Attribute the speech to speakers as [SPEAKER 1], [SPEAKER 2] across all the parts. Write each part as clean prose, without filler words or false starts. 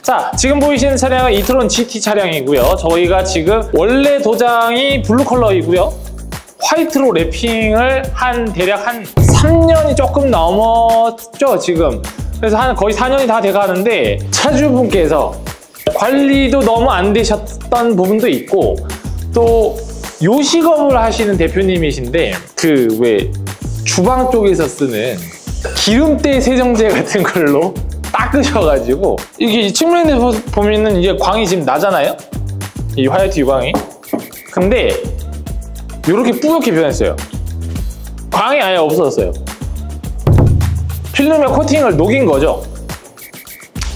[SPEAKER 1] 자, 지금 보이시는 차량은 이트론 GT 차량이고요. 저희가 지금 원래 도장이 블루 컬러이고요. 화이트로 랩핑을 대략 한 3년이 조금 넘었죠, 지금. 그래서 거의 4년이 다 돼가는데 차주분께서 관리도 너무 안 되셨던 부분도 있고, 또 요식업을 하시는 대표님이신데 왜 주방 쪽에서 쓰는 기름때 세정제 같은 걸로 닦으셔가지고, 이게 측면에 보면은 이게 광이 지금 나잖아요, 이 화이트 유광이. 근데 이렇게 뿌옇게 변했어요. 광이 아예 없어졌어요. 필름에 코팅을 녹인 거죠.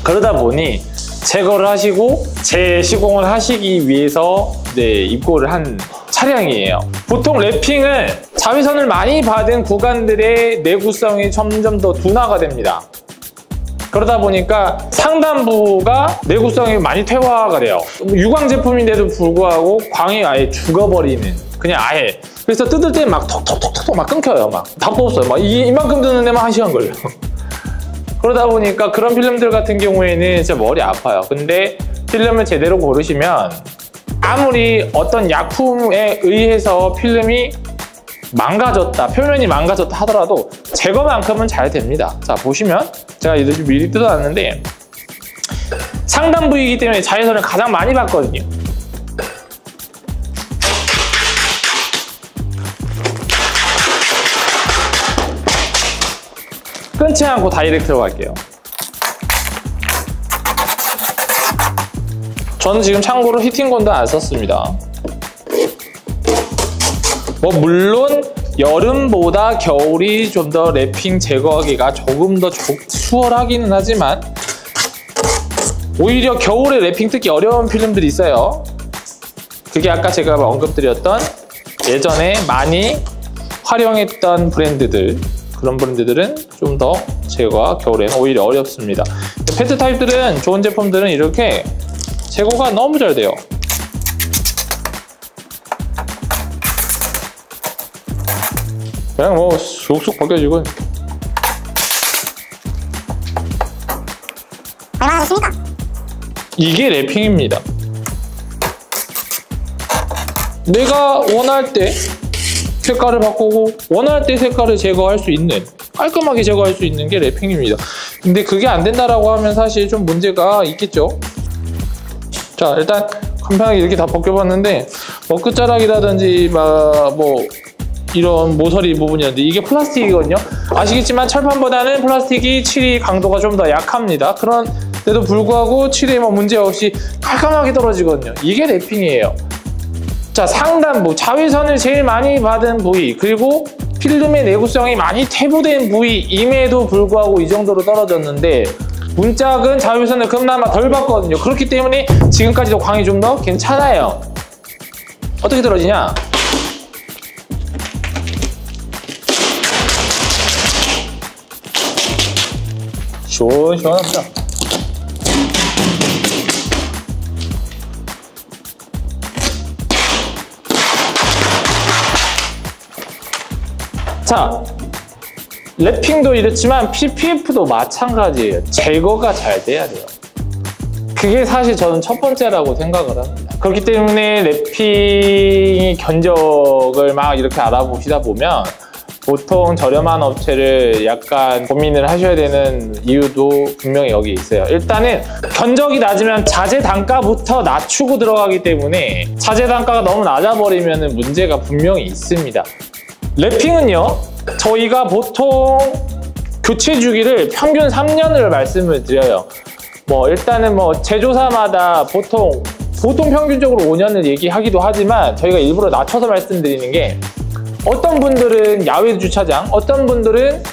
[SPEAKER 1] 그러다 보니 제거를 하시고 재시공을 하시기 위해서 입고를 한 차량이에요. 보통 랩핑을 자외선을 많이 받은 구간들의 내구성이 점점 더 둔화가 됩니다. 그러다 보니까 상단부가 내구성이 많이 퇴화가 돼요. 유광 제품인데도 불구하고 광이 아예 죽어버리는, 그냥 아예. 그래서 뜯을 때 막 톡톡톡톡 막 끊겨요. 막 다 뽑았어요. 막 이만큼 뜯는 데만 1시간 걸려요. 그러다 보니까 그런 필름들 같은 경우에는 진짜 머리 아파요. 근데 필름을 제대로 고르시면 아무리 어떤 약품에 의해서 필름이 망가졌다, 표면이 망가졌다 하더라도 제거만큼은 잘 됩니다. 자, 보시면 제가 이들 미리 뜯어놨는데 상단 부위이기 때문에 자외선을 가장 많이 받거든요. 끊지 않고 다이렉트로 갈게요. 저는 지금 참고로 히팅건도 안 썼습니다. 물론 여름보다 겨울이 좀 더 랩핑 제거하기가 조금 더 수월하기는 하지만 오히려 겨울에 랩핑 특히 어려운 필름들이 있어요. 그게 아까 제가 언급드렸던 예전에 많이 활용했던 브랜드들, 그런 브랜드들은 좀 더 제거가 겨울에는 오히려 어렵습니다. 페트 타입들은, 좋은 제품들은 이렇게 제거가 너무 잘 돼요. 그냥 쑥쑥 벗겨지고.
[SPEAKER 2] 얼마나 좋습니까?
[SPEAKER 1] 이게 랩핑입니다. 내가 원할 때 색깔을 바꾸고 원할 때 색깔을 제거할 수 있는, 깔끔하게 제거할 수 있는 게 랩핑입니다. 근데 그게 안 된다라고 하면 사실 좀 문제가 있겠죠. 자, 일단 간편하게 이렇게 다 벗겨봤는데 끝자락이라든지 이런 모서리 부분이었는데 이게 플라스틱이거든요. 아시겠지만 철판보다는 플라스틱이 칠이 강도가 좀 더 약합니다. 그런데도 불구하고 칠이 문제없이 깔끔하게 떨어지거든요. 이게 랩핑이에요. 자, 상단부, 자외선을 제일 많이 받은 부위, 그리고 필름의 내구성이 많이 퇴보된 부위임에도 불구하고 이 정도로 떨어졌는데 문짝은 자외선을 그나마 덜 받거든요. 그렇기 때문에 지금까지도 광이 좀 더 괜찮아요. 어떻게 떨어지냐? 시원시원합니다. 자, 랩핑도 이렇지만 PPF도 마찬가지예요. 제거가 잘 돼야 돼요. 그게 사실 저는 첫 번째라고 생각을 합니다. 그렇기 때문에 랩핑 견적을 막 이렇게 알아보시다 보면 보통 저렴한 업체를 약간 고민을 하셔야 되는 이유도 분명히 여기 있어요. 일단은 견적이 낮으면 자재 단가부터 낮추고 들어가기 때문에 자재 단가가 너무 낮아버리면 문제가 분명히 있습니다. 랩핑은요, 저희가 보통 교체 주기를 평균 3년을 말씀을 드려요. 일단은 제조사마다 보통 평균적으로 5년을 얘기하기도 하지만 저희가 일부러 낮춰서 말씀드리는 게, 어떤 분들은 야외 주차장, 어떤 분들은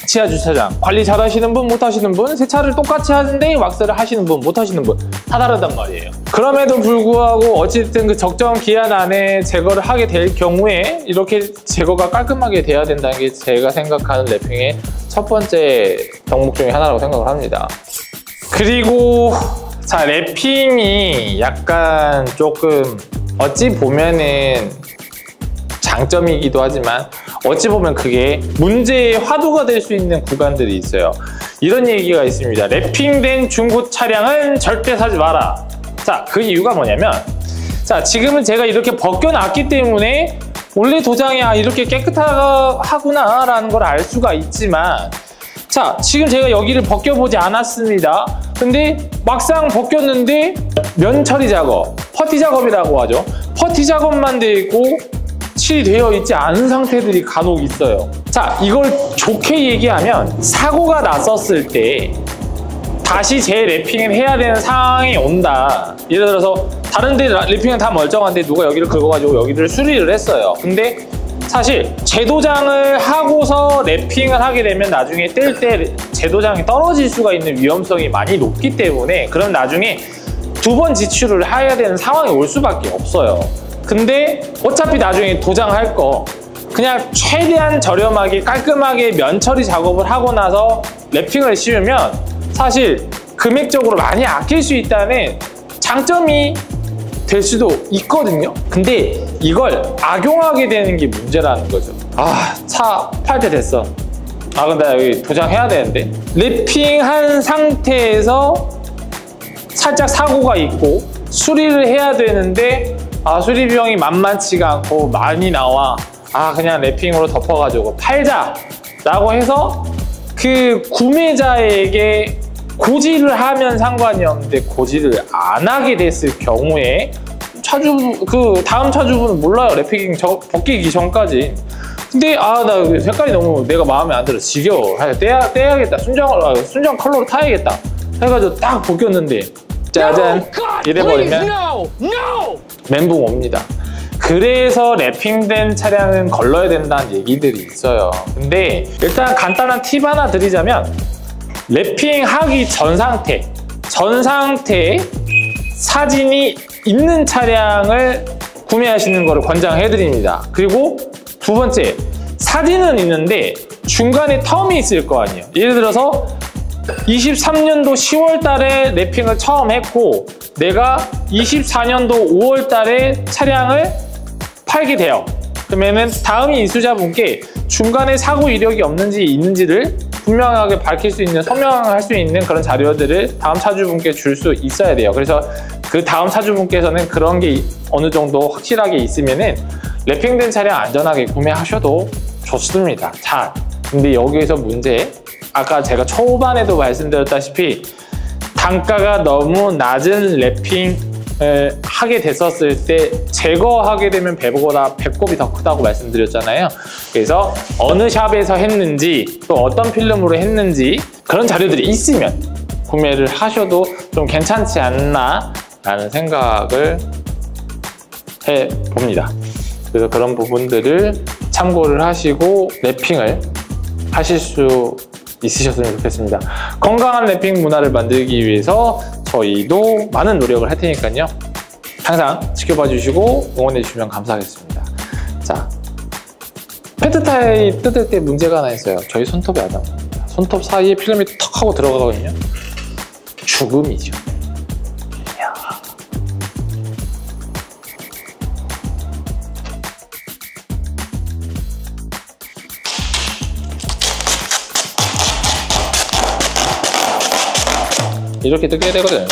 [SPEAKER 1] 지하 주차장, 관리 잘 하시는 분, 못 하시는 분, 세차를 똑같이 하는데 왁스를 하시는 분, 못 하시는 분 다 다르단 말이에요. 그럼에도 불구하고 어쨌든 그 적정 기한 안에 제거를 하게 될 경우에 이렇게 제거가 깔끔하게 돼야 된다는 게 제가 생각하는 랩핑의 첫 번째 덕목 중에 하나라고 생각을 합니다. 그리고 자, 랩핑이 약간 조금 어찌 보면은 장점이기도 하지만 어찌 보면 그게 문제의 화두가 될 수 있는 구간들이 있어요. 이런 얘기가 있습니다. 랩핑된 중고 차량은 절대 사지 마라. 자, 그 이유가 뭐냐면, 자, 지금은 제가 이렇게 벗겨놨기 때문에 원래 도장이 이렇게 깨끗하구나 라는 걸 알 수가 있지만, 자, 지금 제가 여기를 벗겨보지 않았습니다. 근데 막상 벗겼는데 면 처리 작업, 퍼티 작업이라고 하죠. 퍼티 작업만 돼 있고 칠이 되어 있지 않은 상태들이 간혹 있어요. 자, 이걸 좋게 얘기하면 사고가 났었을 때 다시 재래핑을 해야 되는 상황이 온다. 예를 들어서 다른 데 래핑은 다 멀쩡한데 누가 여기를 긁어가지고 여기를 수리를 했어요. 근데 사실 재도장을 하고서 래핑을 하게 되면 나중에 뗄 때 재도장이 떨어질 수가 있는 위험성이 많이 높기 때문에 그럼 나중에 두 번 지출을 해야 되는 상황이 올 수밖에 없어요. 근데 어차피 나중에 도장할 거 그냥 최대한 저렴하게 깔끔하게 면 처리 작업을 하고 나서 래핑을 씌우면 사실 금액적으로 많이 아낄 수 있다는 장점이 될 수도 있거든요. 근데 이걸 악용하게 되는 게 문제라는 거죠. 차 팔 때 됐어. 근데 여기 도장해야 되는데 래핑한 상태에서 살짝 사고가 있고 수리를 해야 되는데 수리 비용이 만만치가 않고 많이 나와. 그냥 래핑으로 덮어가지고 팔자 라고 해서 그 구매자에게 고지를 하면 상관이 없는데 고지를 안 하게 됐을 경우에 다음 차주분은 몰라요. 래핑 벗기기 전까지. 근데 나 색깔이 너무 내가 마음에 안 들어, 지겨워, 떼야겠다, 순정 컬러로 타야겠다 해가지고 딱 벗겼는데 짜잔 이래버리면 멘붕 옵니다. 그래서 래핑된 차량은 걸러야 된다는 얘기들이 있어요. 근데 일단 간단한 팁 하나 드리자면, 래핑하기 전 상태 사진이 있는 차량을 구매하시는 것을 권장해 드립니다. 그리고 두 번째, 사진은 있는데 중간에 텀이 있을 거 아니에요. 예를 들어서 23년도 10월 달에 래핑을 처음 했고 내가 24년도 5월 달에 차량을 팔게 돼요. 그러면은 다음 이수자분께 중간에 사고 이력이 없는지 있는지를 분명하게 밝힐 수 있는, 서명할 수 있는 그런 자료들을 다음 차주분께 줄 수 있어야 돼요. 그래서 그 다음 차주분께서는 그런 게 어느 정도 확실하게 있으면은 래핑된 차량 안전하게 구매하셔도 좋습니다. 자, 근데 여기에서 문제, 아까 제가 초반에도 말씀드렸다시피 단가가 너무 낮은 래핑을 하게 됐었을 때 제거하게 되면 배보다 배꼽이 더 크다고 말씀드렸잖아요. 그래서 어느 샵에서 했는지 또 어떤 필름으로 했는지 그런 자료들이 있으면 구매를 하셔도 좀 괜찮지 않나 라는 생각을 해봅니다. 그래서 그런 부분들을 참고를 하시고 래핑을 하실 수 있으셨으면 좋겠습니다. 건강한 래핑 문화를 만들기 위해서 저희도 많은 노력을 할 테니까요. 항상 지켜봐 주시고 응원해 주시면 감사하겠습니다. 자, 패드 타입 뜯을 때 문제가 하나 있어요. 저희 손톱이 안 나옵니다. 손톱 사이에 필름이 턱 하고 들어가거든요. 죽음이죠. 이렇게 뜯겨야 되거든.